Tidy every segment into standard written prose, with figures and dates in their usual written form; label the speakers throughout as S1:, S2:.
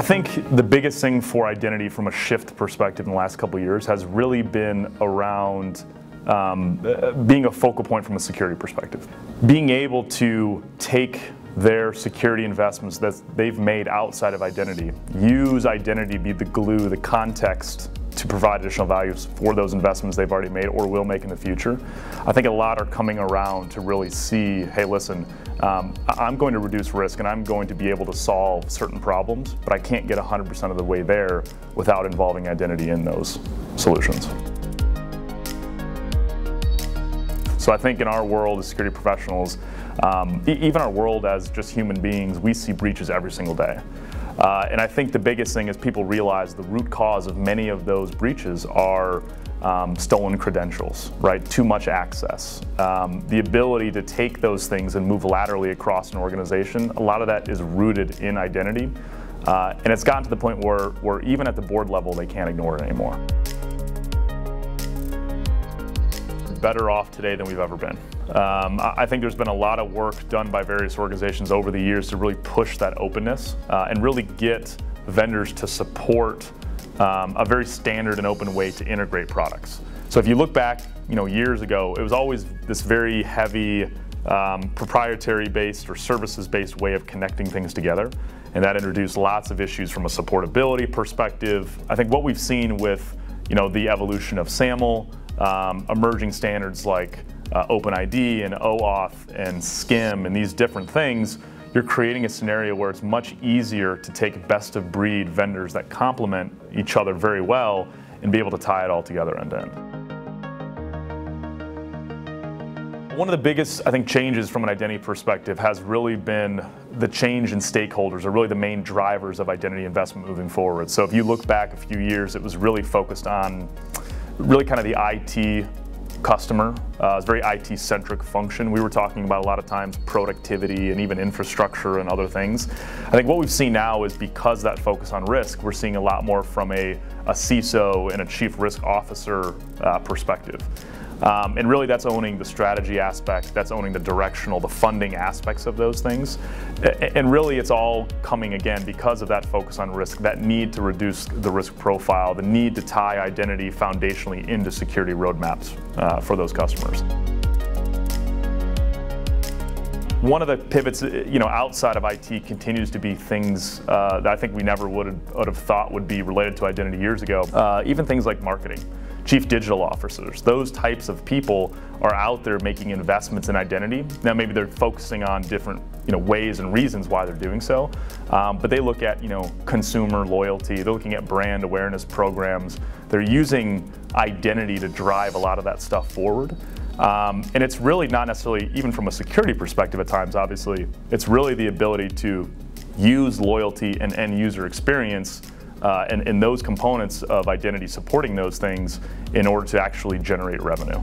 S1: think the biggest thing for identity from a shift perspective in the last couple of years has really been around being a focal point from a security perspective. Being able to take their security investments that they've made outside of identity, use identity to be the glue, the context to provide additional values for those investments they've already made or will make in the future. I think a lot are coming around to really see, hey listen, I'm going to reduce risk and I'm going to be able to solve certain problems, but I can't get 100% of the way there without involving identity in those solutions. So I think in our world as security professionals, even our world as just human beings, we see breaches every single day. And I think the biggest thing is people realize the root cause of many of those breaches are stolen credentials, right? Too much access. The ability to take those things and move laterally across an organization, a lot of that is rooted in identity. And it's gotten to the point where even at the board level, they can't ignore it anymore. Better off today than we've ever been. I think there's been a lot of work done by various organizations over the years to really push that openness and really get vendors to support a very standard and open way to integrate products. So if you look back, years ago, it was always this very heavy proprietary-based or services-based way of connecting things together, and that introduced lots of issues from a supportability perspective. I think what we've seen with the evolution of SAML, emerging standards like OpenID and OAuth and SCIM and these different things, you're creating a scenario where it's much easier to take best-of-breed vendors that complement each other very well and be able to tie it all together end to end. One of the biggest, I think, changes from an identity perspective has really been the change in stakeholders, are really the main drivers of identity investment moving forward. So if you look back a few years, it was really focused on really kind of the IT customer. It's a very IT-centric function. We were talking about a lot of times productivity and even infrastructure and other things. I think what we've seen now is because that focus on risk, we're seeing a lot more from a CISO and a chief risk officer perspective. And really that's owning the strategy aspect, that's owning the directional, the funding aspects of those things. And really it's all coming again because of that focus on risk, that need to reduce the risk profile, the need to tie identity foundationally into security roadmaps for those customers. One of the pivots, outside of IT continues to be things that I think we never would have thought would be related to identity years ago. Even things like marketing. Chief digital officers, those types of people are out there making investments in identity. Now maybe they're focusing on different ways and reasons why they're doing so, but they look at consumer loyalty, they're looking at brand awareness programs, they're using identity to drive a lot of that stuff forward. And it's really not necessarily, even from a security perspective at times obviously, it's really the ability to use loyalty and end user experience and those components of identity supporting those things in order to actually generate revenue.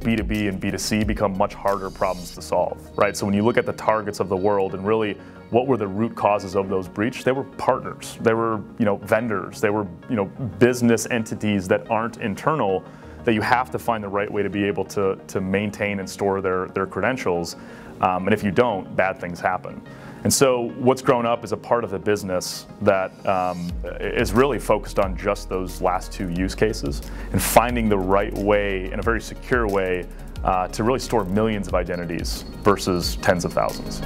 S1: B2B and B2C become much harder problems to solve, right? So when you look at the targets of the world and really what were the root causes of those breaches, they were partners, they were vendors, they were business entities that aren't internal, that you have to find the right way to be able to maintain and store their credentials. And if you don't, bad things happen. And so what's grown up is a part of the business that is really focused on just those last two use cases and finding the right way, in a very secure way, to really store millions of identities versus tens of thousands.